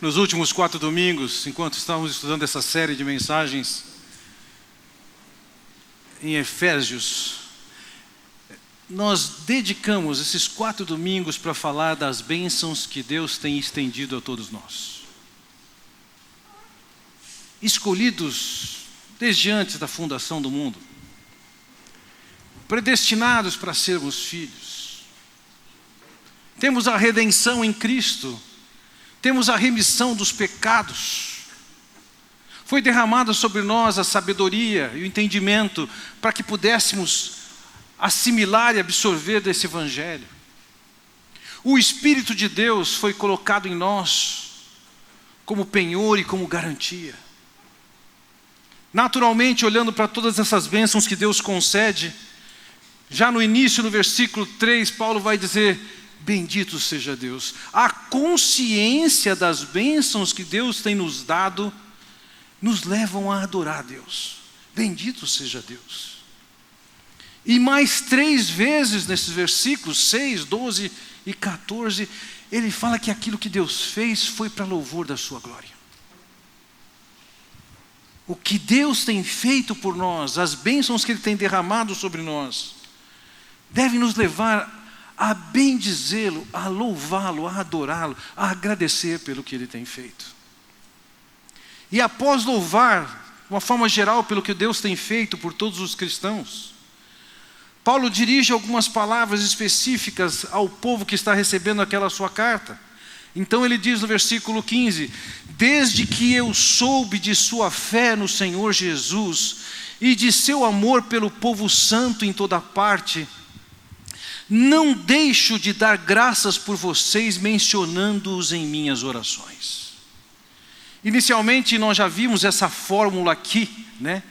Nos últimos 4 domingos, enquanto estávamos estudando essa série de mensagens em Efésios, nós dedicamos esses 4 domingos para falar das bênçãos que Deus tem estendido a todos nós. Escolhidos desde antes da fundação do mundo, predestinados para sermos filhos. Temos a redenção em Cristo, temos a remissão dos pecados. Foi derramada sobre nós a sabedoria e o entendimento para que pudéssemos assimilar e absorver desse Evangelho. O Espírito de Deus foi colocado em nós como penhor e como garantia. Naturalmente, olhando para todas essas bênçãos que Deus concede, já no início, no versículo 3, Paulo vai dizer: bendito seja Deus. A consciência das bênçãos que Deus tem nos dado, nos levam a adorar a Deus. Bendito seja Deus. E mais 3 vezes nesses versículos, 6, 12 e 14, ele fala que aquilo que Deus fez foi para louvor da sua glória. O que Deus tem feito por nós, as bênçãos que Ele tem derramado sobre nós, deve nos levar a bendizê-lo, a louvá-lo, a adorá-lo, a agradecer pelo que Ele tem feito. E após louvar, de uma forma geral, pelo que Deus tem feito por todos os cristãos, Paulo dirige algumas palavras específicas ao povo que está recebendo aquela sua carta. Então ele diz no versículo 15: desde que eu soube de sua fé no Senhor Jesus e de seu amor pelo povo santo em toda parte, não deixo de dar graças por vocês, mencionando-os em minhas orações. Inicialmente nós já vimos essa fórmula aqui, né?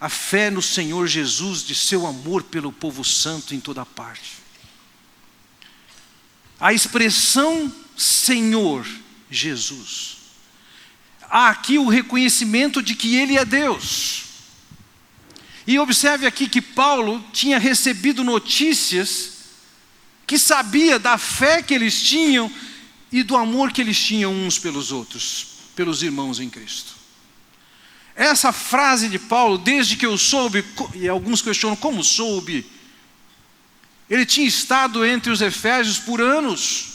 A fé no Senhor Jesus, de seu amor pelo povo santo em toda parte. A expressão Senhor Jesus. Há aqui o reconhecimento de que Ele é Deus. E observe aqui que Paulo tinha recebido notícias que sabia da fé que eles tinham e do amor que eles tinham uns pelos outros, pelos irmãos em Cristo. Essa frase de Paulo, desde que eu soube, e alguns questionam como soube, ele tinha estado entre os efésios por anos,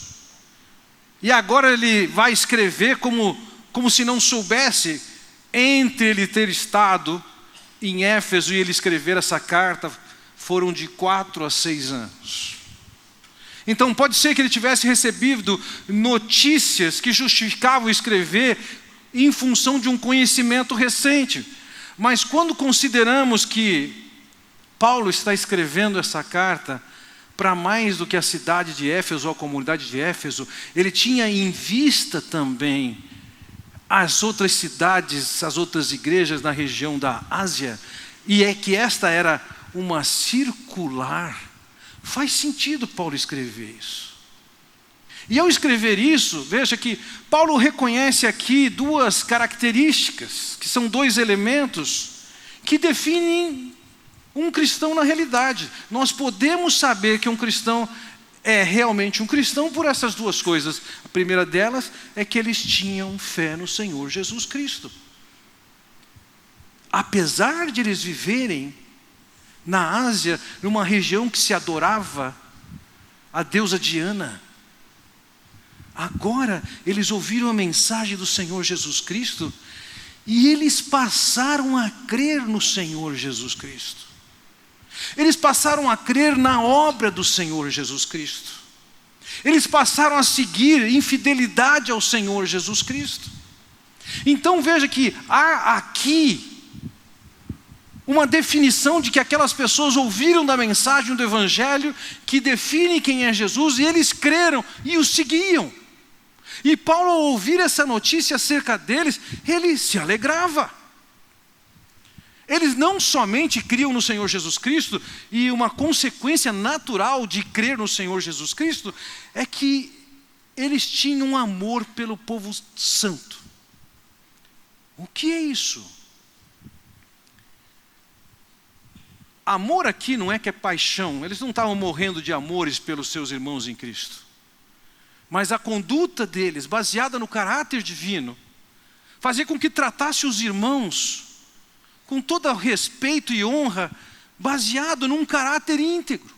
e agora ele vai escrever como se não soubesse. Entre ele ter estado em Éfeso e ele escrever essa carta, foram de 4 a 6 anos. Então pode ser que ele tivesse recebido notícias que justificavam escrever em função de um conhecimento recente. Mas quando consideramos que Paulo está escrevendo essa carta para mais do que a cidade de Éfeso ou a comunidade de Éfeso, ele tinha em vista também as outras cidades, as outras igrejas na região da Ásia, e é que esta era uma circular. Faz sentido Paulo escrever isso. E ao escrever isso, veja que Paulo reconhece aqui 2 características, que são 2 elementos que definem um cristão na realidade. Nós podemos saber que um cristão é realmente um cristão por essas 2 coisas. A primeira delas é que eles tinham fé no Senhor Jesus Cristo. Apesar de eles viverem na Ásia, numa região que se adorava a deusa Diana, agora eles ouviram a mensagem do Senhor Jesus Cristo e eles passaram a crer no Senhor Jesus Cristo. Eles passaram a crer na obra do Senhor Jesus Cristo. Eles passaram a seguir em fidelidade ao Senhor Jesus Cristo. Então veja que há aqui uma definição de que aquelas pessoas ouviram da mensagem do Evangelho que define quem é Jesus, e eles creram e o seguiam. E Paulo, ao ouvir essa notícia acerca deles, ele se alegrava. Eles não somente criam no Senhor Jesus Cristo, e uma consequência natural de crer no Senhor Jesus Cristo é que eles tinham amor pelo povo santo. O que é isso? Amor aqui não é que é paixão. Eles não estavam morrendo de amores pelos seus irmãos em Cristo. mas a conduta deles, baseada no caráter divino, fazia com que tratasse os irmãos com todo respeito e honra, baseado num caráter íntegro.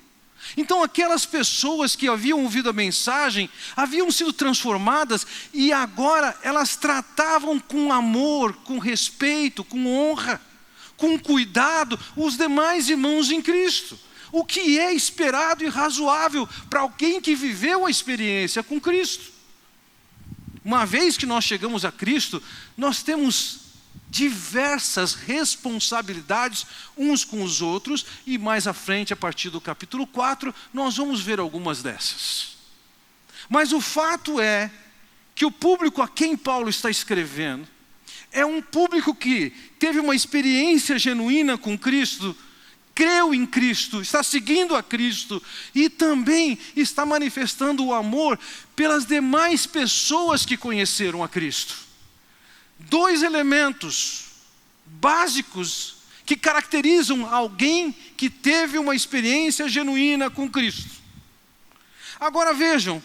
Então aquelas pessoas que haviam ouvido a mensagem, haviam sido transformadas, e agora elas tratavam com amor, com respeito, com honra, com cuidado, os demais irmãos em Cristo. O que é esperado e razoável para alguém que viveu a experiência com Cristo. Uma vez que nós chegamos a Cristo, nós temos diversas responsabilidades uns com os outros, e mais à frente, a partir do capítulo 4, nós vamos ver algumas dessas. Mas o fato é que o público a quem Paulo está escrevendo é um público que teve uma experiência genuína com Cristo, creu em Cristo, está seguindo a Cristo e também está manifestando o amor pelas demais pessoas que conheceram a Cristo. Dois elementos básicos que caracterizam alguém que teve uma experiência genuína com Cristo. Agora vejam,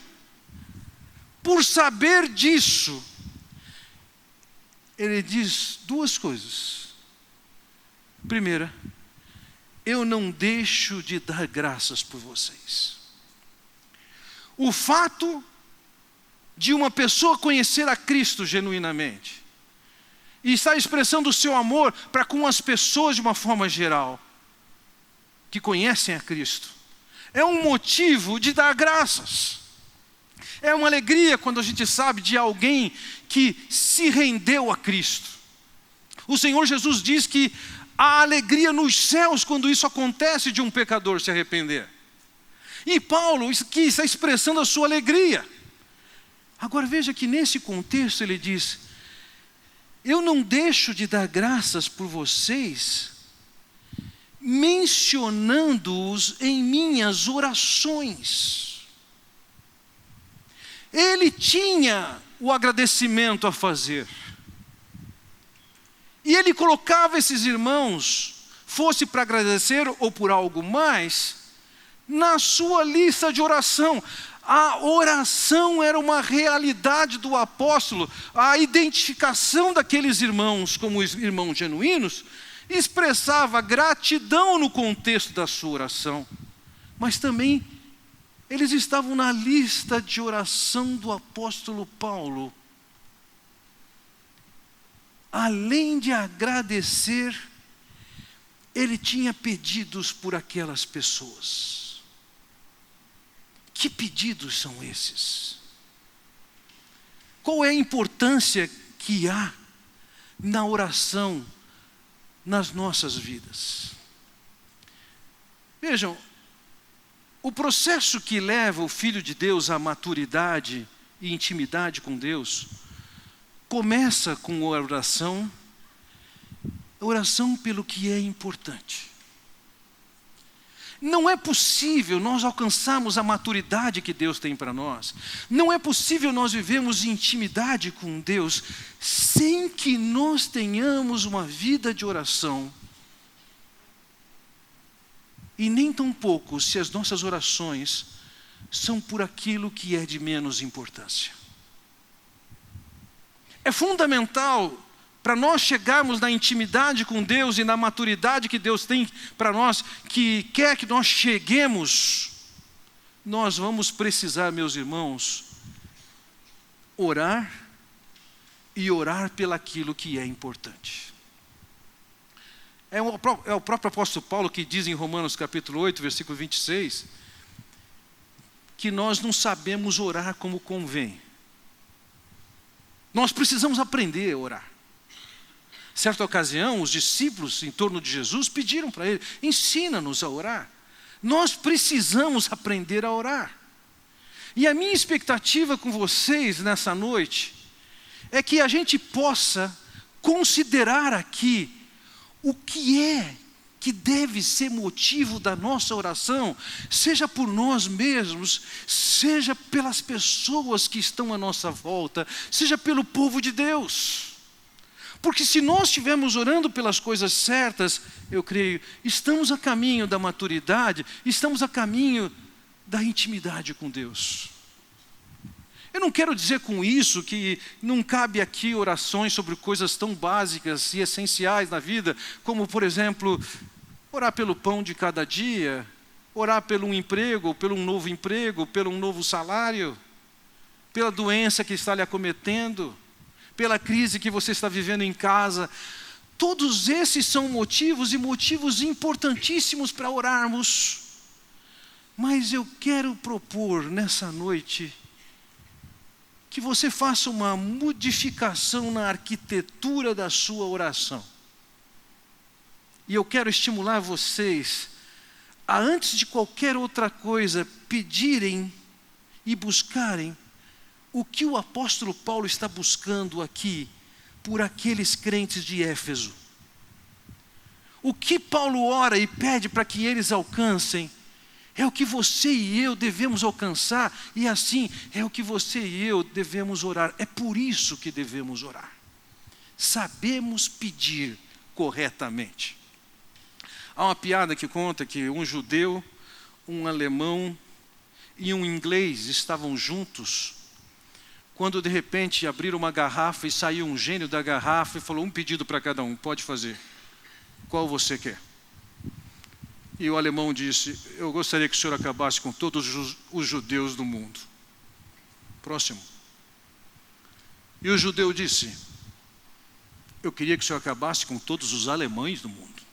por saber disso, ele diz duas coisas. Primeira, eu não deixo de dar graças por vocês. O fato de uma pessoa conhecer a Cristo genuinamente e estar expressando o seu amor para com as pessoas de uma forma geral, que conhecem a Cristo, é um motivo de dar graças. É uma alegria quando a gente sabe de alguém que se rendeu a Cristo. O Senhor Jesus diz que há alegria nos céus quando isso acontece de um pecador se arrepender. E Paulo aqui está expressando a sua alegria. Agora veja que nesse contexto ele diz: eu não deixo de dar graças por vocês, mencionando-os em minhas orações. Ele tinha o agradecimento a fazer. E ele colocava esses irmãos, fosse para agradecer ou por algo mais, na sua lista de oração. A oração era uma realidade do apóstolo. A identificação daqueles irmãos como irmãos genuínos expressava gratidão no contexto da sua oração. Mas também eles estavam na lista de oração do apóstolo Paulo. Além de agradecer, ele tinha pedidos por aquelas pessoas. Que pedidos são esses? Qual é a importância que há na oração nas nossas vidas? Vejam, o processo que leva o Filho de Deus à maturidade e intimidade com Deus começa com a oração pelo que é importante. Não é possível nós alcançarmos a maturidade que Deus tem para nós. Não é possível nós vivermos intimidade com Deus sem que nós tenhamos uma vida de oração. E nem tampouco se as nossas orações são por aquilo que é de menos importância. É fundamental para nós chegarmos na intimidade com Deus e na maturidade que Deus tem para nós, que quer que nós cheguemos, nós vamos precisar, meus irmãos, orar e orar pelaquilo que é importante. É o próprio apóstolo Paulo que diz em Romanos capítulo 8, versículo 26, que nós não sabemos orar como convém. Nós precisamos aprender a orar. Certa ocasião, os discípulos em torno de Jesus pediram para ele: ensina-nos a orar. Nós precisamos aprender a orar. E a minha expectativa com vocês nessa noite é que a gente possa considerar aqui o que é que deve ser motivo da nossa oração, seja por nós mesmos, seja pelas pessoas que estão à nossa volta, seja pelo povo de Deus. Porque se nós estivermos orando pelas coisas certas, eu creio, estamos a caminho da maturidade, estamos a caminho da intimidade com Deus. Eu não quero dizer com isso que não cabe aqui orações sobre coisas tão básicas e essenciais na vida, como, por exemplo, orar pelo pão de cada dia, orar pelo um emprego, pelo um novo emprego, pelo um novo salário, pela doença que está lhe acometendo, pela crise que você está vivendo em casa. Todos esses são motivos e motivos importantíssimos para orarmos. Mas eu quero propor nessa noite que você faça uma modificação na arquitetura da sua oração. E eu quero estimular vocês a, antes de qualquer outra coisa, pedirem e buscarem o que o apóstolo Paulo está buscando aqui por aqueles crentes de Éfeso. O que Paulo ora e pede para que eles alcancem é o que você e eu devemos alcançar, e assim é o que você e eu devemos orar. É por isso que devemos orar. Sabemos pedir corretamente. Há uma piada que conta que um judeu, um alemão e um inglês estavam juntos, quando de repente abriram uma garrafa e saiu um gênio da garrafa e falou: um pedido para cada um, pode fazer. Qual você quer? E o alemão disse: eu gostaria que o senhor acabasse com todos os judeus do mundo. Próximo. E o judeu disse: eu queria que o senhor acabasse com todos os alemães do mundo.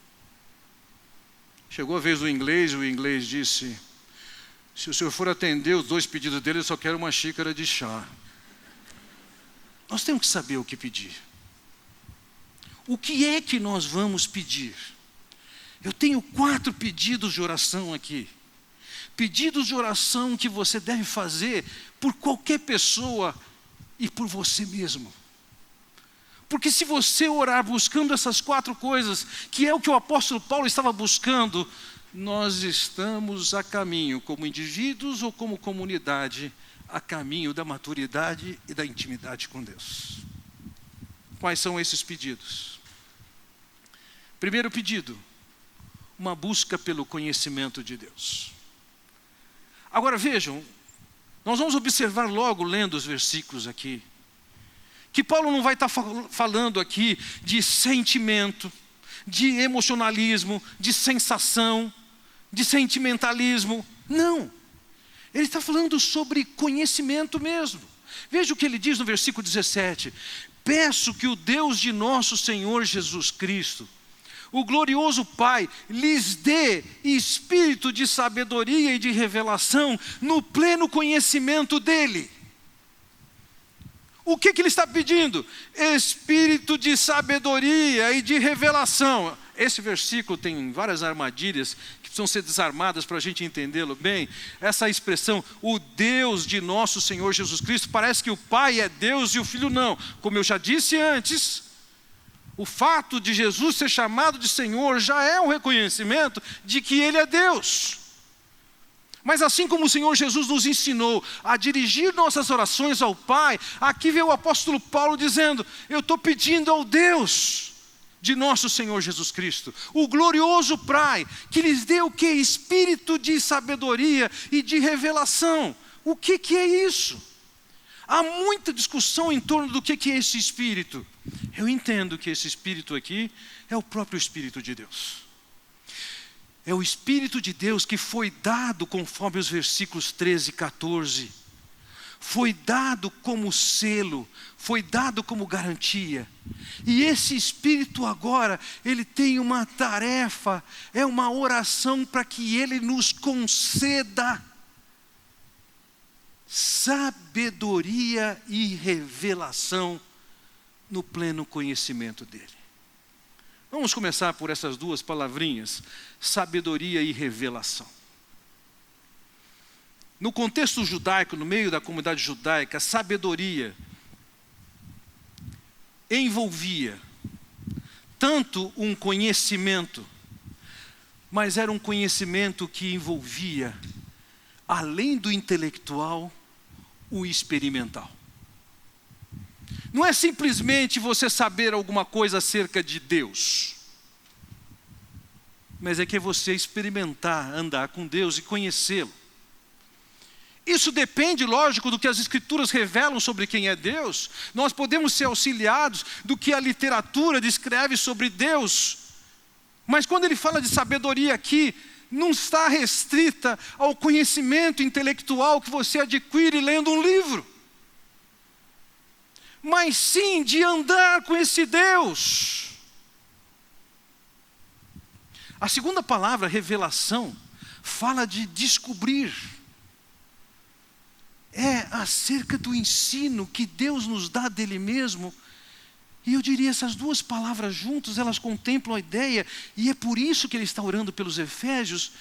Chegou a vez do inglês, e o inglês disse: se o senhor for atender os 2 pedidos dele, eu só quero uma xícara de chá. Nós temos que saber o que pedir. O que é que nós vamos pedir? Eu tenho 4 pedidos de oração aqui. Pedidos de oração que você deve fazer por qualquer pessoa e por você mesmo. Porque se você orar buscando essas 4 coisas, que é o que o apóstolo Paulo estava buscando, nós estamos a caminho, como indivíduos ou como comunidade, a caminho da maturidade e da intimidade com Deus. Quais são esses pedidos? Primeiro pedido: uma busca pelo conhecimento de Deus. Agora vejam, nós vamos observar logo, lendo os versículos aqui, que Paulo não vai estar falando aqui de sentimento, de emocionalismo, de sensação, de sentimentalismo. Não. Ele está falando sobre conhecimento mesmo. Veja o que ele diz no versículo 17: peço que o Deus de nosso Senhor Jesus Cristo, o glorioso Pai, lhes dê espírito de sabedoria e de revelação no pleno conhecimento dEle. O que ele está pedindo? Espírito de sabedoria e de revelação. Esse versículo tem várias armadilhas que precisam ser desarmadas para a gente entendê-lo bem. Essa expressão, o Deus de nosso Senhor Jesus Cristo, parece que o Pai é Deus e o Filho não. Como eu já disse antes, o fato de Jesus ser chamado de Senhor já é um reconhecimento de que Ele é Deus. Mas assim como o Senhor Jesus nos ensinou a dirigir nossas orações ao Pai, aqui vem o apóstolo Paulo dizendo: eu estou pedindo ao Deus de nosso Senhor Jesus Cristo, o glorioso Pai, que lhes dê o que? Espírito de sabedoria e de revelação. O que é isso? Há muita discussão em torno do que é esse Espírito. Eu entendo que esse Espírito aqui é o próprio Espírito de Deus. É o Espírito de Deus que foi dado, conforme os versículos 13 e 14. Foi dado como selo, foi dado como garantia. E esse Espírito agora, ele tem uma tarefa, é uma oração para que ele nos conceda sabedoria e revelação no pleno conhecimento dele. Vamos começar por essas 2 palavrinhas, sabedoria e revelação. No contexto judaico, no meio da comunidade judaica, sabedoria envolvia tanto um conhecimento, mas era um conhecimento que envolvia, além do intelectual, o experimental. Não é simplesmente você saber alguma coisa acerca de Deus, mas é que é você experimentar, andar com Deus e conhecê-lo. Isso depende, lógico, do que as Escrituras revelam sobre quem é Deus. Nós podemos ser auxiliados do que a literatura descreve sobre Deus. Mas quando ele fala de sabedoria aqui, não está restrita ao conhecimento intelectual que você adquire lendo um livro. Mas sim de andar com esse Deus. A segunda palavra, revelação, fala de descobrir. É acerca do ensino que Deus nos dá dele mesmo. E eu diria, essas duas palavras juntas, elas contemplam a ideia, e é por isso que ele está orando pelos Efésios,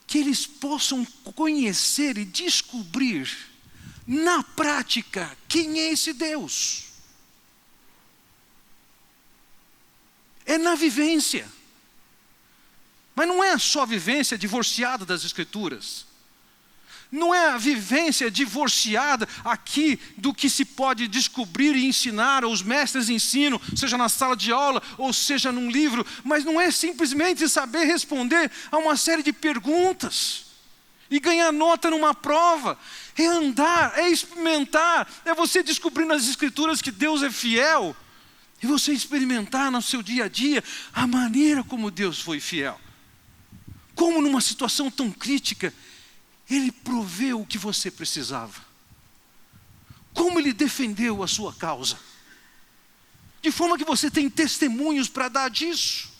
que eles possam conhecer e descobrir, na prática, quem é esse Deus. É na vivência. Mas não é só a vivência divorciada das Escrituras. Não é a vivência divorciada aqui do que se pode descobrir e ensinar, ou os mestres ensinam, seja na sala de aula, ou seja num livro, mas não é simplesmente saber responder a uma série de perguntas e ganhar nota numa prova. É andar, é experimentar, é você descobrir nas Escrituras que Deus é fiel, e você experimentar no seu dia a dia a maneira como Deus foi fiel. Como numa situação tão crítica, Ele proveu o que você precisava. Como Ele defendeu a sua causa. De forma que você tem testemunhos para dar disso.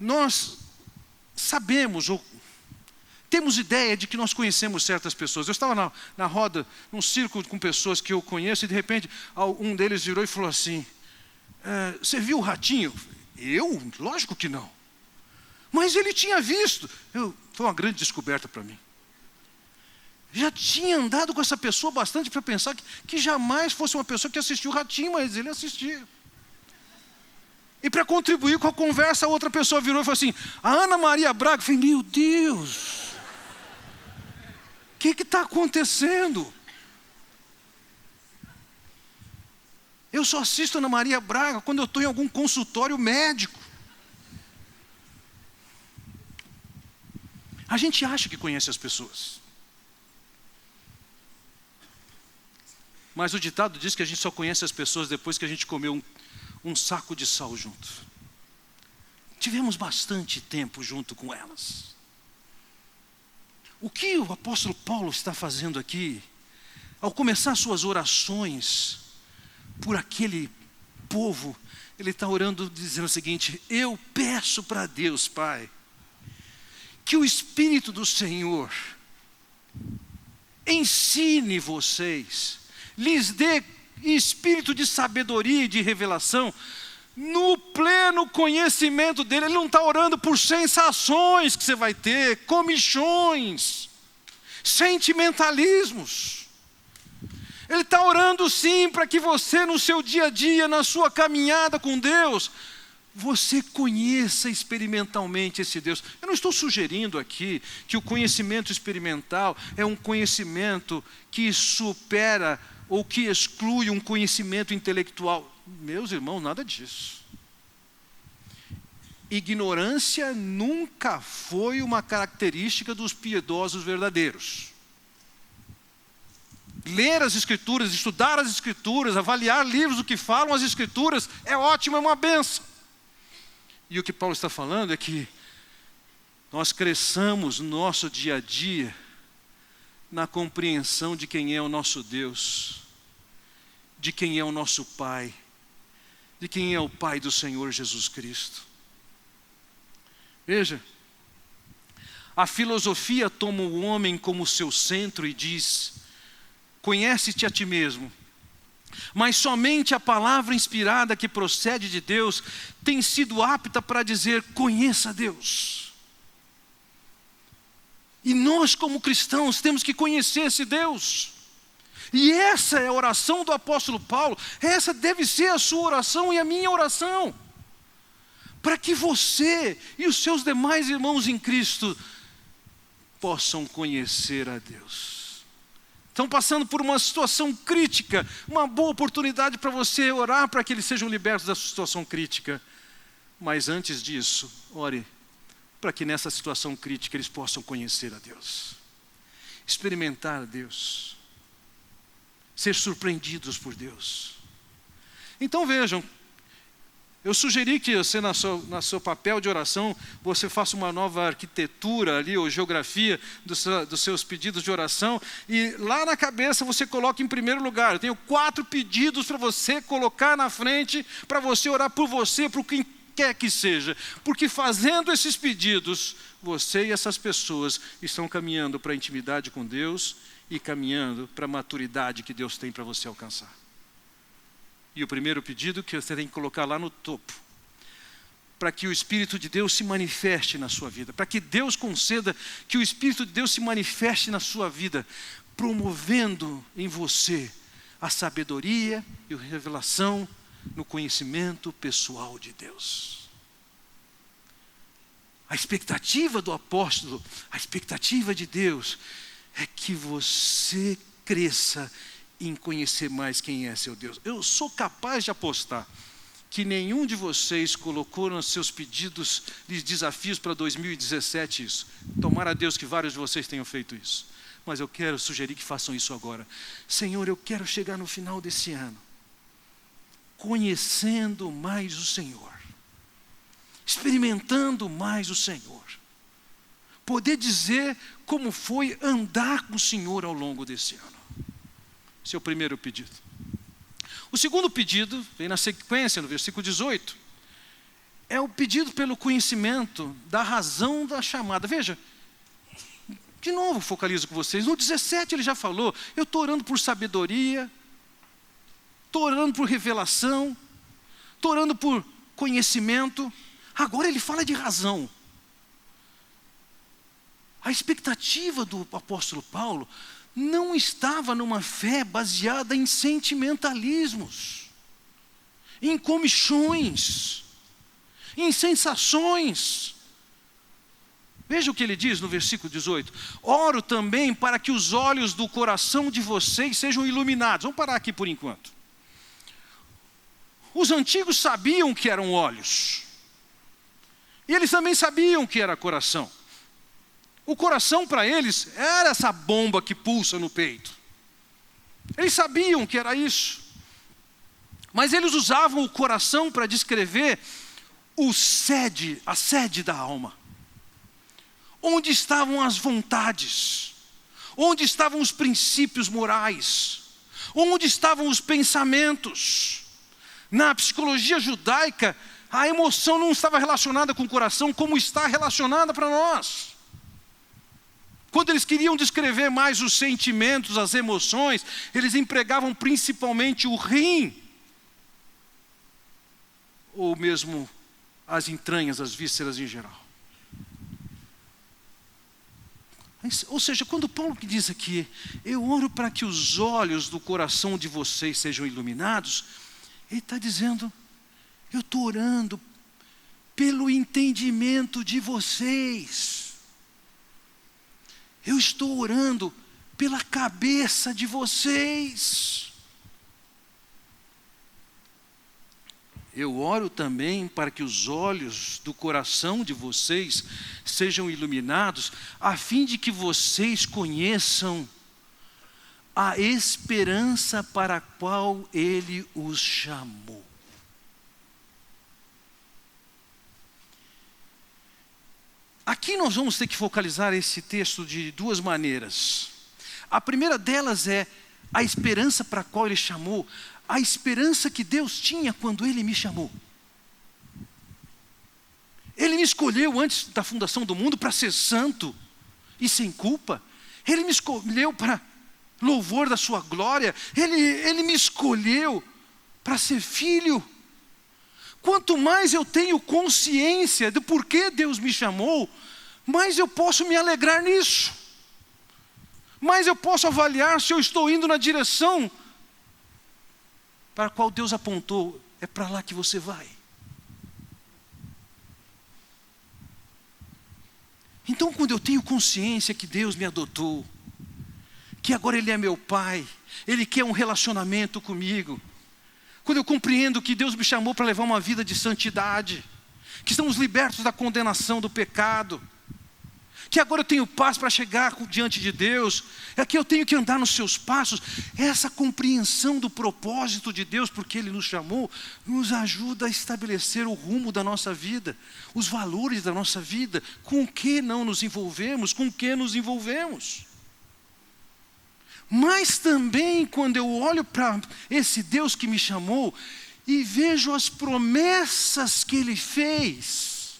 Nós sabemos, ou temos ideia de que nós conhecemos certas pessoas. Eu estava na roda, num círculo com pessoas que eu conheço, e de repente um deles virou e falou assim, você viu o ratinho? Eu? Lógico que não. Mas ele tinha visto. Foi uma grande descoberta para mim. Já tinha andado com essa pessoa bastante para pensar que jamais fosse uma pessoa que assistiu o ratinho, mas ele assistia. E para contribuir com a conversa, a outra pessoa virou e falou assim, a Ana Maria Braga. Eu falei, meu Deus, o que está acontecendo? Eu só assisto a Ana Maria Braga quando eu estou em algum consultório médico. A gente acha que conhece as pessoas. Mas o ditado diz que a gente só conhece as pessoas depois que a gente comeu um saco de sal junto. Tivemos bastante tempo junto com elas. O que o apóstolo Paulo está fazendo aqui, ao começar suas orações por aquele povo, ele está orando dizendo o seguinte, eu peço para Deus, Pai, que o Espírito do Senhor ensine vocês, lhes dê espírito de sabedoria e de revelação, no pleno conhecimento dele. Ele não está orando por sensações que você vai ter, comichões, sentimentalismos. Ele está orando sim para que você no seu dia a dia, na sua caminhada com Deus, você conheça experimentalmente esse Deus. Eu não estou sugerindo aqui que o conhecimento experimental é um conhecimento que supera ou que exclui um conhecimento intelectual. Meus irmãos, nada disso. Ignorância nunca foi uma característica dos piedosos verdadeiros. Ler as Escrituras, estudar as Escrituras, avaliar livros do que falam as Escrituras, é ótimo, é uma bênção. E o que Paulo está falando é que nós cresçamos no nosso dia a dia na compreensão de quem é o nosso Deus, de quem é o nosso Pai, de quem é o Pai do Senhor Jesus Cristo. Veja, a filosofia toma o homem como seu centro e diz, conhece-te a ti mesmo. Mas somente a palavra inspirada que procede de Deus tem sido apta para dizer, conheça Deus. E nós como cristãos temos que conhecer esse Deus. E essa é a oração do apóstolo Paulo, essa deve ser a sua oração e a minha oração. Para que você e os seus demais irmãos em Cristo possam conhecer a Deus. Estão passando por uma situação crítica, uma boa oportunidade para você orar para que eles sejam libertos da situação crítica. Mas antes disso, ore para que nessa situação crítica eles possam conhecer a Deus. experimentar Deus, ser surpreendidos por Deus. Então vejam, eu sugeri que você, no seu papel de oração, você faça uma nova arquitetura ali, ou geografia dos seus pedidos de oração, e lá na cabeça você coloca em primeiro lugar. Eu tenho 4 pedidos para você colocar na frente, para você orar por você, por quem quer que seja. Porque fazendo esses pedidos, você e essas pessoas estão caminhando para a intimidade com Deus e caminhando para a maturidade que Deus tem para você alcançar. E o primeiro pedido que você tem que colocar lá no topo, para que o Espírito de Deus se manifeste na sua vida, para que Deus conceda que o Espírito de Deus se manifeste na sua vida, promovendo em você a sabedoria e a revelação no conhecimento pessoal de Deus. A expectativa do apóstolo, a expectativa de Deus é que você cresça em conhecer mais quem é seu Deus. Eu sou capaz de apostar que nenhum de vocês colocou nos seus pedidos de desafios para 2017 isso. Tomara a Deus que vários de vocês tenham feito isso. Mas eu quero sugerir que façam isso agora. Senhor, eu quero chegar no final desse ano conhecendo mais o Senhor, experimentando mais o Senhor, poder dizer como foi andar com o Senhor ao longo desse ano. Esse é o primeiro pedido. O segundo pedido, vem na sequência, no versículo 18, é o pedido pelo conhecimento da razão da chamada. Veja, de novo focalizo com vocês, no 17 ele já falou, eu estou orando por sabedoria, estou orando por revelação, estou orando por conhecimento. Agora ele fala de razão. A expectativa do apóstolo Paulo não estava numa fé baseada em sentimentalismos, em comichões, em sensações. Veja o que ele diz no versículo 18. Oro também para que os olhos do coração de vocês sejam iluminados. Vamos parar aqui por enquanto. Os antigos sabiam que eram olhos, e eles também sabiam que era coração. O coração para eles era essa bomba que pulsa no peito. Eles sabiam que era isso. Mas eles usavam o coração para descrever a sede da alma. Onde estavam as vontades? Onde estavam os princípios morais? Onde estavam os pensamentos? Na psicologia judaica, a emoção não estava relacionada com o coração como está relacionada para nós. Quando eles queriam descrever mais os sentimentos, as emoções, eles empregavam principalmente o rim, ou mesmo as entranhas, as vísceras em geral. Ou seja, quando Paulo diz aqui, eu oro para que os olhos do coração de vocês sejam iluminados, ele está dizendo, eu estou orando pelo entendimento de vocês. Eu estou orando pela cabeça de vocês. Eu oro também para que os olhos do coração de vocês sejam iluminados, a fim de que vocês conheçam a esperança para a qual Ele os chamou. Aqui nós vamos ter que focalizar esse texto de 2 maneiras. A primeira delas é a esperança para a qual Ele chamou, a esperança que Deus tinha quando Ele me chamou. Ele me escolheu antes da fundação do mundo para ser santo e sem culpa. Ele me escolheu para louvor da sua glória. Ele me escolheu para ser filho. Quanto mais eu tenho consciência do porquê Deus me chamou, mais eu posso me alegrar nisso. Mais eu posso avaliar se eu estou indo na direção para a qual Deus apontou. É para lá que você vai. Então, quando eu tenho consciência que Deus me adotou, que agora Ele é meu Pai, Ele quer um relacionamento comigo, quando eu compreendo que Deus me chamou para levar uma vida de santidade, que estamos libertos da condenação do pecado, que agora eu tenho paz para chegar diante de Deus, é que eu tenho que andar nos seus passos. Essa compreensão do propósito de Deus, porque Ele nos chamou, nos ajuda a estabelecer o rumo da nossa vida, os valores da nossa vida, com o que não nos envolvemos, com o que nos envolvemos. Mas também quando eu olho para esse Deus que me chamou e vejo as promessas que Ele fez,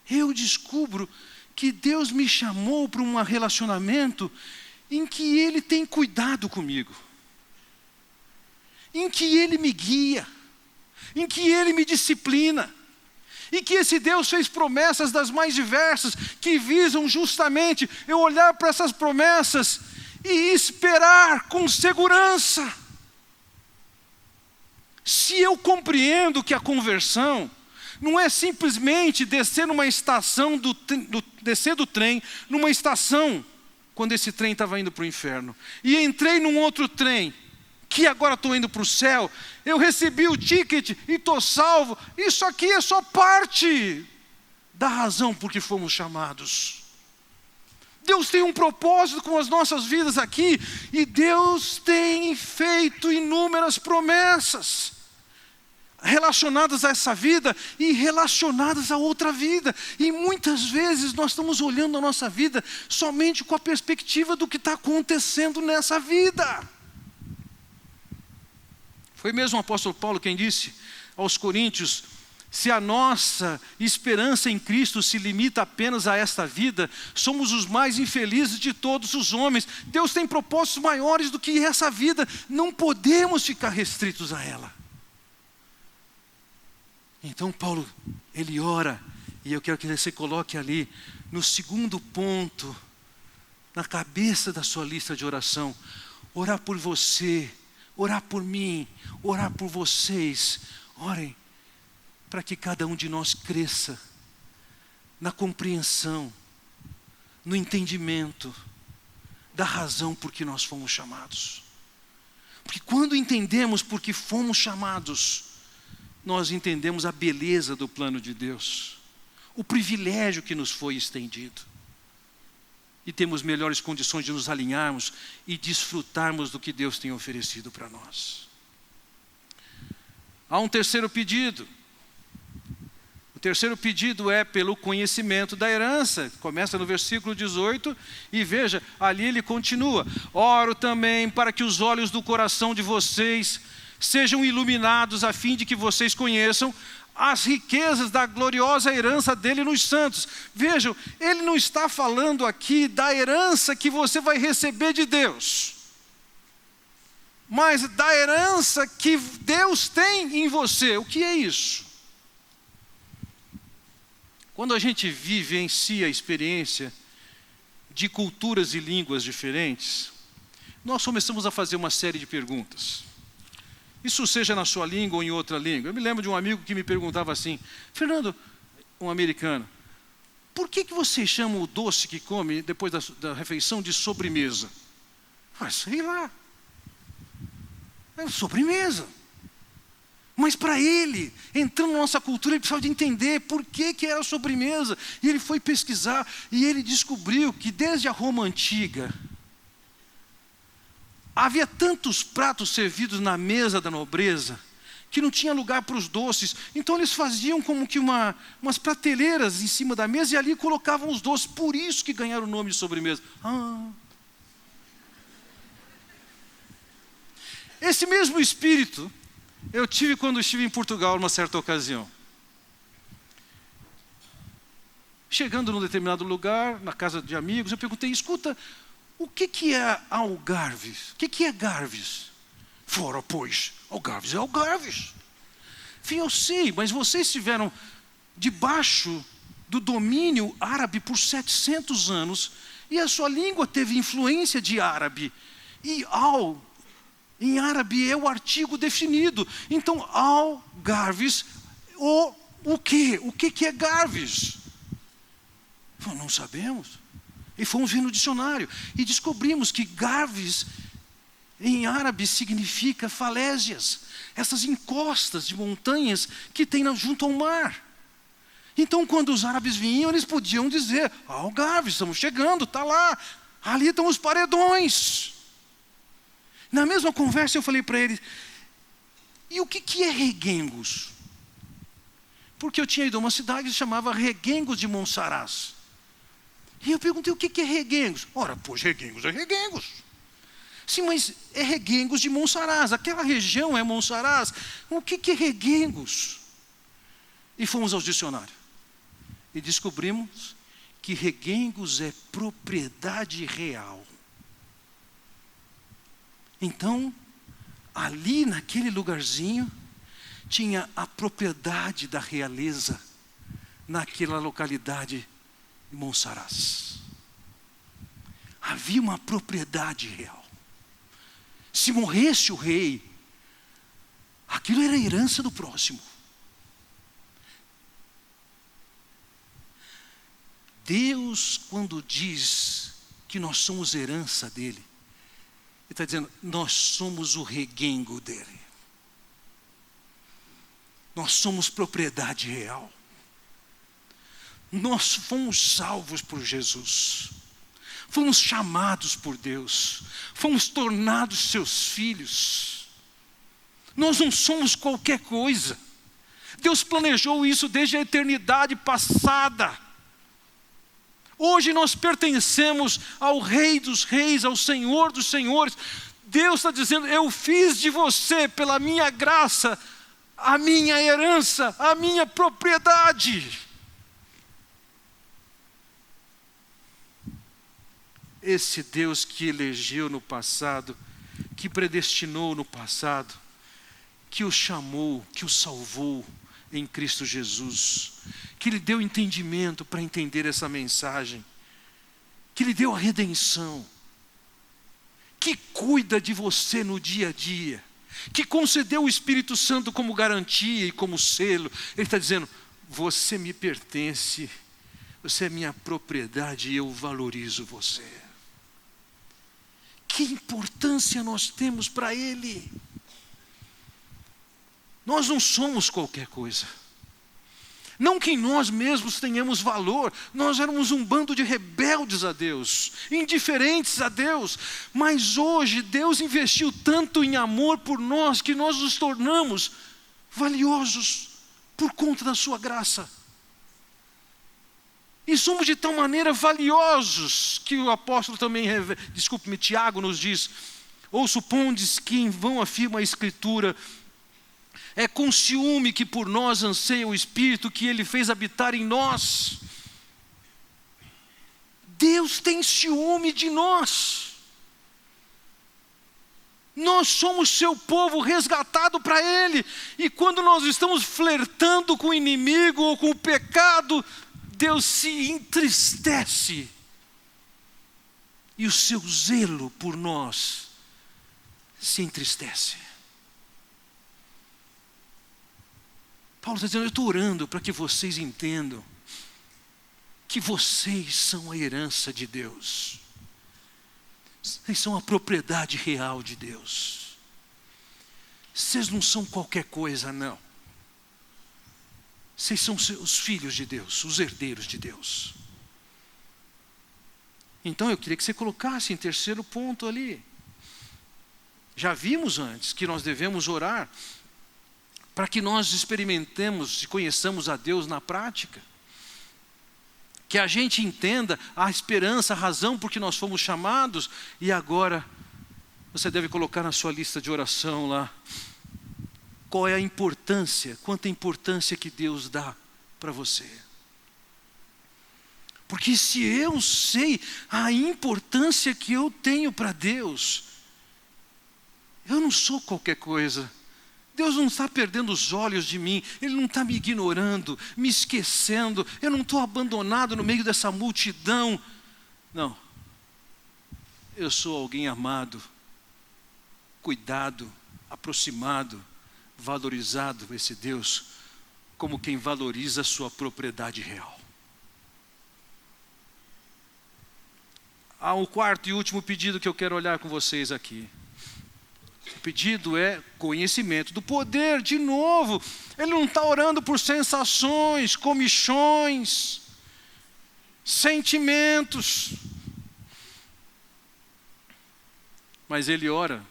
eu descubro que Deus me chamou para um relacionamento em que Ele tem cuidado comigo, em que Ele me guia, em que Ele me disciplina, e que esse Deus fez promessas das mais diversas, que visam justamente eu olhar para essas promessas e esperar com segurança. Se eu compreendo que a conversão não é simplesmente descer numa estação descer do trem, numa estação, quando esse trem estava indo para o inferno, e entrei num outro trem, que agora estou indo para o céu, eu recebi o ticket e estou salvo. Isso aqui é só parte da razão por que fomos chamados. Deus tem um propósito com as nossas vidas aqui, e Deus tem feito inúmeras promessas relacionadas a essa vida e relacionadas a outra vida. E muitas vezes nós estamos olhando a nossa vida somente com a perspectiva do que está acontecendo nessa vida. Foi mesmo o apóstolo Paulo quem disse aos Coríntios: se a nossa esperança em Cristo se limita apenas a esta vida, somos os mais infelizes de todos os homens. Deus tem propósitos maiores do que essa vida, não podemos ficar restritos a ela. Então Paulo, ele ora, e eu quero que você coloque ali, no segundo ponto, na cabeça da sua lista de oração: orar por você, orar por mim, orar por vocês. Orem para que cada um de nós cresça na compreensão, no entendimento da razão por que nós fomos chamados. Porque quando entendemos por que fomos chamados, nós entendemos a beleza do plano de Deus, o privilégio que nos foi estendido, e temos melhores condições de nos alinharmos e desfrutarmos do que Deus tem oferecido para nós. Há um terceiro pedido. O terceiro pedido é pelo conhecimento da herança. Começa no versículo 18 e veja, ali ele continua: oro também para que os olhos do coração de vocês sejam iluminados, a fim de que vocês conheçam as riquezas da gloriosa herança dele nos santos. Vejam, ele não está falando aqui da herança que você vai receber de Deus, mas da herança que Deus tem em você. O que é isso? Quando a gente vivencia a experiência de culturas e línguas diferentes, nós começamos a fazer uma série de perguntas. Isso seja na sua língua ou em outra língua. Eu me lembro de um amigo que me perguntava assim: Fernando, um americano, por que você chama o doce que come depois da refeição de sobremesa? Ah, sei lá. É sobremesa. Mas para ele, entrando na nossa cultura, ele precisava de entender por que era sobremesa. E ele foi pesquisar e ele descobriu que desde a Roma antiga, havia tantos pratos servidos na mesa da nobreza, que não tinha lugar para os doces. Então eles faziam como que umas prateleiras em cima da mesa, e ali colocavam os doces. Por isso que ganharam o nome de sobremesa. Esse mesmo espírito eu tive quando estive em Portugal, numa certa ocasião. Chegando num determinado lugar, na casa de amigos, eu perguntei: escuta, o que é algarves? O que é garves? Fora, pois, algarves é algarves. Enfim, eu sei, mas vocês estiveram debaixo do domínio árabe por 700 anos, e a sua língua teve influência de árabe. E em árabe é o artigo definido. Então, algarves, o quê? O que é garves? Não sabemos. E fomos ver no dicionário e descobrimos que garves em árabe significa falésias, essas encostas de montanhas que tem junto ao mar. Então, quando os árabes vinham, eles podiam dizer: Algarve, estamos chegando, está lá, ali estão os paredões. Na mesma conversa eu falei para eles: e o que é Reguengos? Porque eu tinha ido a uma cidade que se chamava Reguengos de Monsaraz. E eu perguntei: o que é Reguengos? Ora, pois Reguengos é Reguengos. Sim, mas é Reguengos de Monsaraz, aquela região é Monsaraz. O que é Reguengos? E fomos aos dicionários. E descobrimos que Reguengos é propriedade real. Então, ali naquele lugarzinho, tinha a propriedade da realeza naquela localidade de Monsaraz. Havia uma propriedade real. Se morresse o rei, aquilo era a herança do próximo. Deus, quando diz que nós somos herança dele, ele está dizendo: nós somos o reguengo dele. Nós somos propriedade real. Nós fomos salvos por Jesus. Fomos chamados por Deus. Fomos tornados seus filhos. Nós não somos qualquer coisa. Deus planejou isso desde a eternidade passada. Hoje nós pertencemos ao Rei dos Reis, ao Senhor dos Senhores. Deus está dizendo: eu fiz de você, pela minha graça, a minha herança, a minha propriedade. Esse Deus que elegeu no passado, que predestinou no passado, que o chamou, que o salvou em Cristo Jesus, que lhe deu entendimento para entender essa mensagem, que lhe deu a redenção, que cuida de você no dia a dia, que concedeu o Espírito Santo como garantia e como selo. Ele está dizendo: você me pertence, você é minha propriedade e eu valorizo você. Que importância nós temos para Ele. Nós não somos qualquer coisa. Não que em nós mesmos tenhamos valor, nós éramos um bando de rebeldes a Deus, indiferentes a Deus, mas hoje Deus investiu tanto em amor por nós, que nós nos tornamos valiosos por conta da sua graça. E somos de tal maneira valiosos, que o apóstolo também, Tiago nos diz: ou supondes que em vão afirma a Escritura, é com ciúme que por nós anseia o Espírito que Ele fez habitar em nós. Deus tem ciúme de nós. Nós somos seu povo resgatado para Ele. E quando nós estamos flertando com o inimigo ou com o pecado, Deus se entristece. E o seu zelo por nós se entristece. Paulo está dizendo: eu estou orando para que vocês entendam que vocês são a herança de Deus. Vocês são a propriedade real de Deus. Vocês não são qualquer coisa, não. Vocês são os filhos de Deus, os herdeiros de Deus. Então eu queria que você colocasse em terceiro ponto ali. Já vimos antes que nós devemos orar para que nós experimentemos e conheçamos a Deus na prática. Que a gente entenda a esperança, a razão por que nós fomos chamados. E agora, você deve colocar na sua lista de oração lá, qual é a importância, quanta importância que Deus dá para você. Porque se eu sei a importância que eu tenho para Deus, eu não sou qualquer coisa. Deus não está perdendo os olhos de mim, Ele não está me ignorando, me esquecendo, eu não estou abandonado no meio dessa multidão. Não, eu sou alguém amado, cuidado, aproximado, valorizado, esse Deus, como quem valoriza a sua propriedade real. Há um quarto e último pedido que eu quero olhar com vocês aqui. O pedido é conhecimento do poder. De novo, ele não está orando por sensações, comichões, sentimentos. Mas ele ora,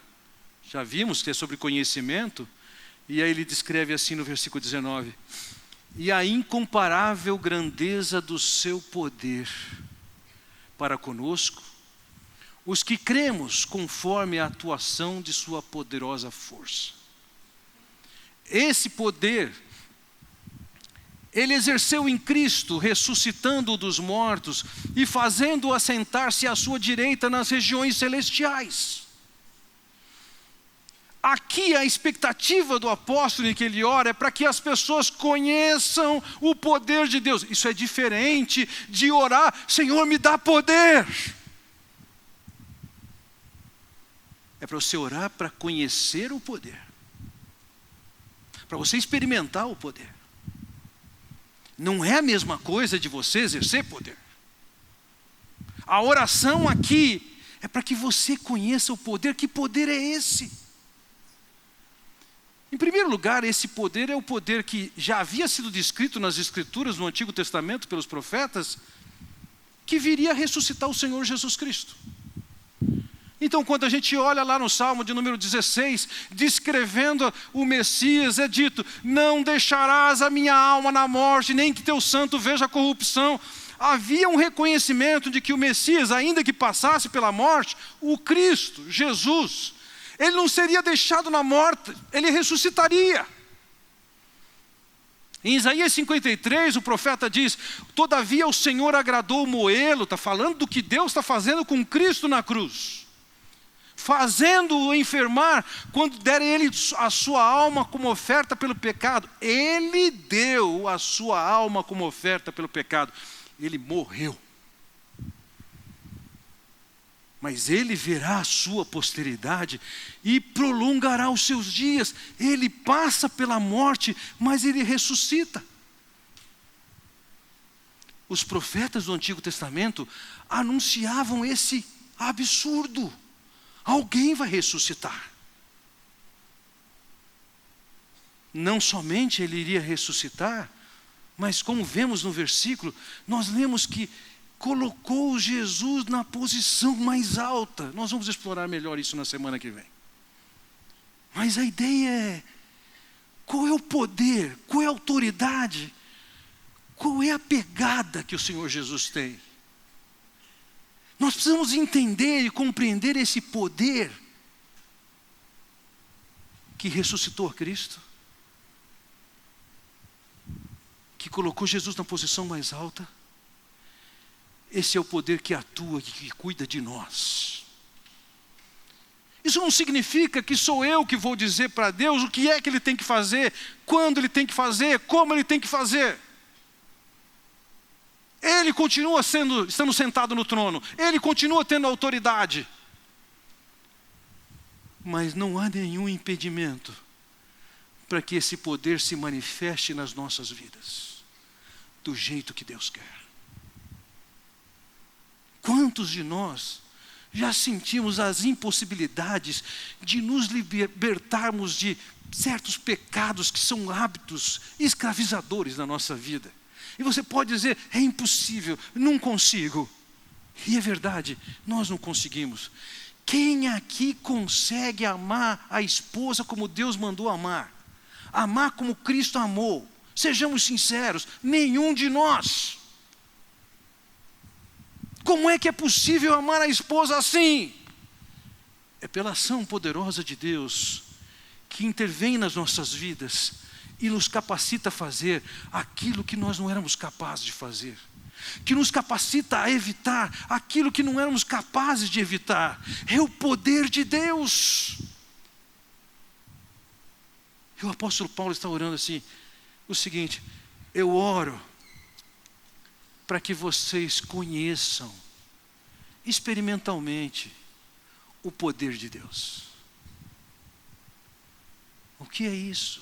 já vimos que é sobre conhecimento, e aí ele descreve assim no versículo 19: e a incomparável grandeza do seu poder para conosco, os que cremos conforme a atuação de sua poderosa força. Esse poder, ele exerceu em Cristo, ressuscitando-o dos mortos e fazendo-o assentar-se à sua direita nas regiões celestiais. Aqui a expectativa do apóstolo em que ele ora é para que as pessoas conheçam o poder de Deus. Isso é diferente de orar, Senhor, me dá poder. É para você orar para conhecer o poder, para você experimentar o poder. Não é a mesma coisa de você exercer poder. A oração aqui é para que você conheça o poder. Que poder é esse? Em primeiro lugar, esse poder é o poder que já havia sido descrito nas Escrituras, no Antigo Testamento, pelos profetas, que viria a ressuscitar o Senhor Jesus Cristo. Então, quando a gente olha lá no Salmo de número 16, descrevendo o Messias, é dito: não deixarás a minha alma na morte, nem que teu santo veja a corrupção. Havia um reconhecimento de que o Messias, ainda que passasse pela morte, o Cristo, Jesus, ele não seria deixado na morte, ele ressuscitaria. Em Isaías 53, o profeta diz: todavia o Senhor agradou moê-lo. Está falando do que Deus está fazendo com Cristo na cruz, fazendo-o enfermar, quando der ele a sua alma como oferta pelo pecado. Ele deu a sua alma como oferta pelo pecado. Ele morreu. Mas ele verá a sua posteridade e prolongará os seus dias. Ele passa pela morte, mas ele ressuscita. Os profetas do Antigo Testamento anunciavam esse absurdo: alguém vai ressuscitar. Não somente ele iria ressuscitar, mas como vemos no versículo, nós lemos que colocou Jesus na posição mais alta. Nós vamos explorar melhor isso na semana que vem. Mas a ideia é: qual é o poder, qual é a autoridade, qual é a pegada que o Senhor Jesus tem? Nós precisamos entender e compreender esse poder que ressuscitou a Cristo, que colocou Jesus na posição mais alta. Esse é o poder que atua, que cuida de nós. Isso não significa que sou eu que vou dizer para Deus o que é que Ele tem que fazer, quando Ele tem que fazer, como Ele tem que fazer. Ele continua estando sentado no trono, Ele continua tendo autoridade. Mas não há nenhum impedimento para que esse poder se manifeste nas nossas vidas, do jeito que Deus quer. Quantos de nós já sentimos as impossibilidades de nos libertarmos de certos pecados que são hábitos escravizadores na nossa vida? E você pode dizer: é impossível, não consigo. E é verdade, nós não conseguimos. Quem aqui consegue amar a esposa como Deus mandou amar? Amar como Cristo amou? Sejamos sinceros, nenhum de nós. Como é que é possível amar a esposa assim? É pela ação poderosa de Deus, que intervém nas nossas vidas e nos capacita a fazer aquilo que nós não éramos capazes de fazer, que nos capacita a evitar aquilo que não éramos capazes de evitar. É o poder de Deus. E o apóstolo Paulo está orando assim, o seguinte: eu oro para que vocês conheçam experimentalmente o poder de Deus. O que é isso?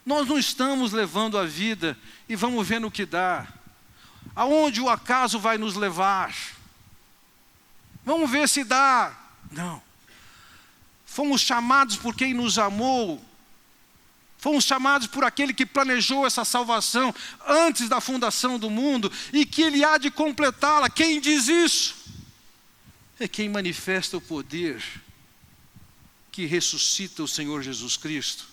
Nós não estamos levando a vida e vamos ver no que dá. Aonde o acaso vai nos levar? Vamos ver se dá. Não. fomos chamados por quem nos amou, fomos chamados por aquele que planejou essa salvação antes da fundação do mundo e que Ele há de completá-la. Quem diz isso? É quem manifesta o poder que ressuscita o Senhor Jesus Cristo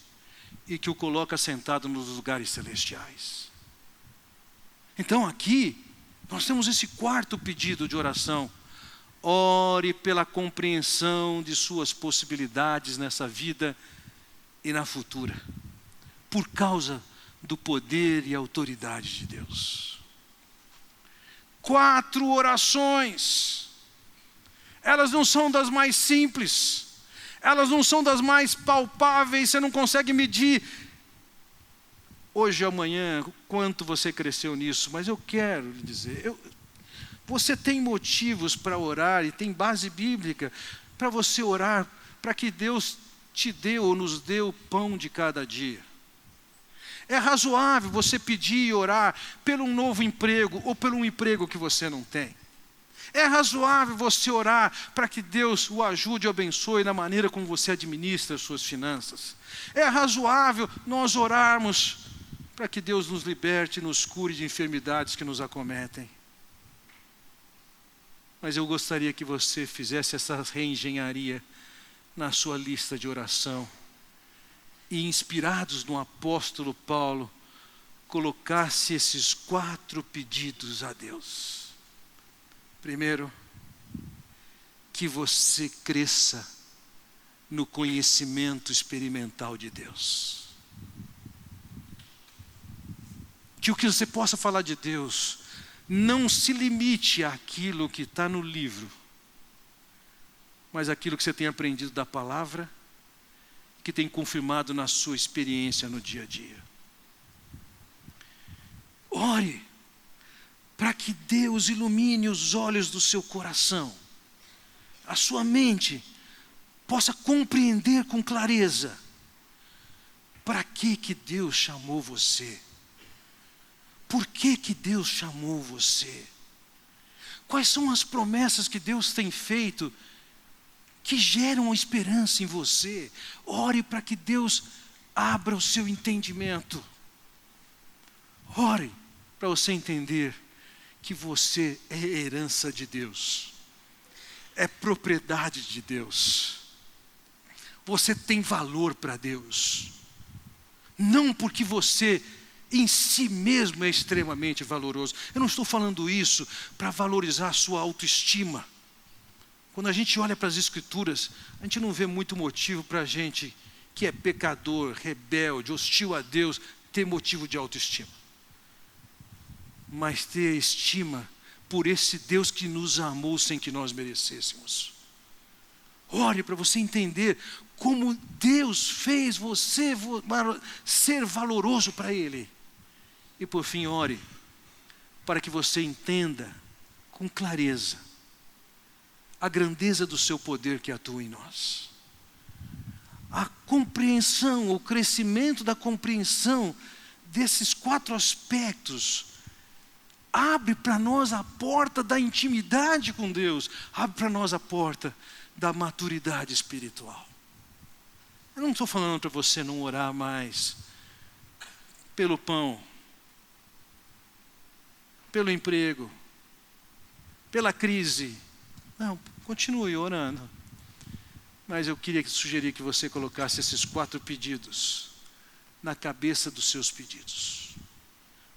e que o coloca sentado nos lugares celestiais. Então aqui, nós temos esse quarto pedido de oração. Ore pela compreensão de suas possibilidades nessa vida e na futura, por causa do poder e autoridade de Deus. 4 orações. Elas não são das mais simples, elas não são das mais palpáveis, você não consegue medir hoje ou amanhã quanto você cresceu nisso, mas eu quero lhe dizer, você tem motivos para orar e tem base bíblica para você orar, para que Deus te dê ou nos dê o pão de cada dia. É razoável você pedir e orar pelo um novo emprego ou pelo um emprego que você não tem. É razoável você orar para que Deus o ajude e o abençoe na maneira como você administra as suas finanças. É razoável nós orarmos para que Deus nos liberte e nos cure de enfermidades que nos acometem. Mas eu gostaria que você fizesse essa reengenharia na sua lista de oração e, inspirados no apóstolo Paulo, colocasse esses 4 pedidos a Deus. Primeiro, que você cresça no conhecimento experimental de Deus. Que o que você possa falar de Deus não se limite àquilo que está no livro, mas àquilo que você tem aprendido da palavra, que tem confirmado na sua experiência no dia a dia. Ore para que Deus ilumine os olhos do seu coração, a sua mente possa compreender com clareza para que Deus chamou você. Por que Deus chamou você? Quais são as promessas que Deus tem feito que geram esperança em você? Ore para que Deus abra o seu entendimento. Ore para você entender que você é herança de Deus, é propriedade de Deus. Você tem valor para Deus, não porque você em si mesmo é extremamente valoroso. Eu não estou falando isso para valorizar a sua autoestima. Quando a gente olha para as Escrituras, a gente não vê muito motivo para a gente que é pecador, rebelde, hostil a Deus, ter motivo de autoestima. Mas ter estima por esse Deus que nos amou sem que nós merecêssemos. Ore para você entender como Deus fez você ser valoroso para Ele. E por fim, ore para que você entenda com clareza a grandeza do seu poder que atua em nós. A compreensão, o crescimento da compreensão desses 4 aspectos abre para nós a porta da intimidade com Deus, abre para nós a porta da maturidade espiritual. Eu não estou falando para você não orar mais pelo pão, pelo emprego, pela crise. Não, continue orando. Mas eu queria sugerir que você colocasse esses 4 pedidos na cabeça dos seus pedidos.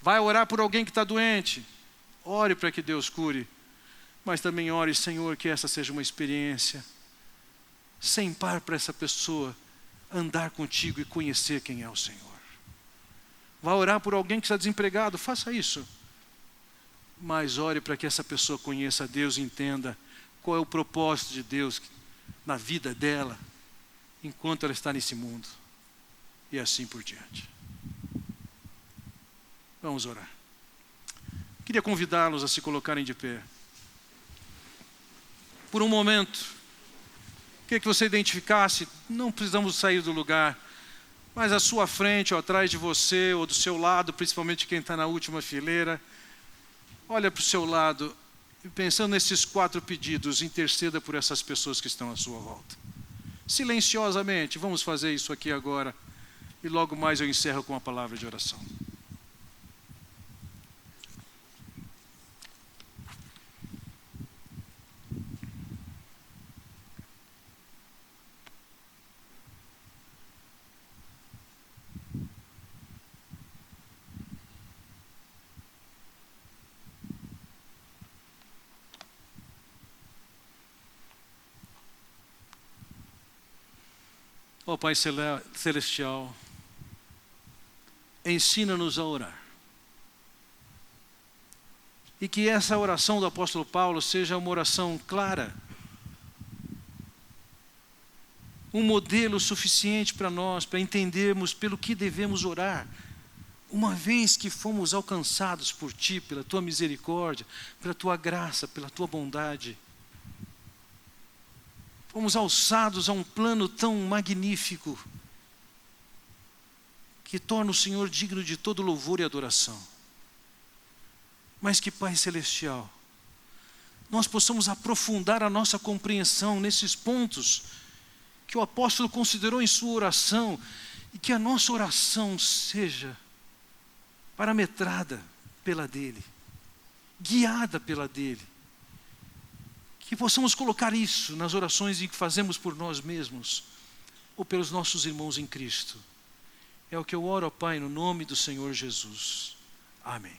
Vai orar por alguém que está doente, ore para que Deus cure. Mas também ore, Senhor, que essa seja uma experiência sem par para essa pessoa andar contigo e conhecer quem é o Senhor. Vai orar por alguém que está desempregado, faça isso. Mas ore para que essa pessoa conheça a Deus e entenda qual é o propósito de Deus na vida dela, enquanto ela está nesse mundo. E assim por diante. Vamos orar. Queria convidá-los a se colocarem de pé. Por um momento, queria que você identificasse, não precisamos sair do lugar, mas à sua frente, ou atrás de você, ou do seu lado, principalmente quem está na última fileira, olha para o seu lado e pensando nesses 4 pedidos, interceda por essas pessoas que estão à sua volta. silenciosamente. Vamos fazer isso aqui agora. E logo mais eu encerro com a palavra de oração. Ó Pai Celestial, ensina-nos a orar. E que essa oração do apóstolo Paulo seja uma oração clara, um modelo suficiente para nós, para entendermos pelo que devemos orar, uma vez que fomos alcançados por Ti, pela Tua misericórdia, pela Tua graça, pela Tua bondade. Fomos alçados a um plano tão magnífico, que torna o Senhor digno de todo louvor e adoração. Mas que, Pai Celestial, nós possamos aprofundar a nossa compreensão nesses pontos que o apóstolo considerou em sua oração, e que a nossa oração seja parametrada pela dele, guiada pela dele. Que possamos colocar isso nas orações em que fazemos por nós mesmos, ou pelos nossos irmãos em Cristo. É o que eu oro, ó Pai, no nome do Senhor Jesus. Amém.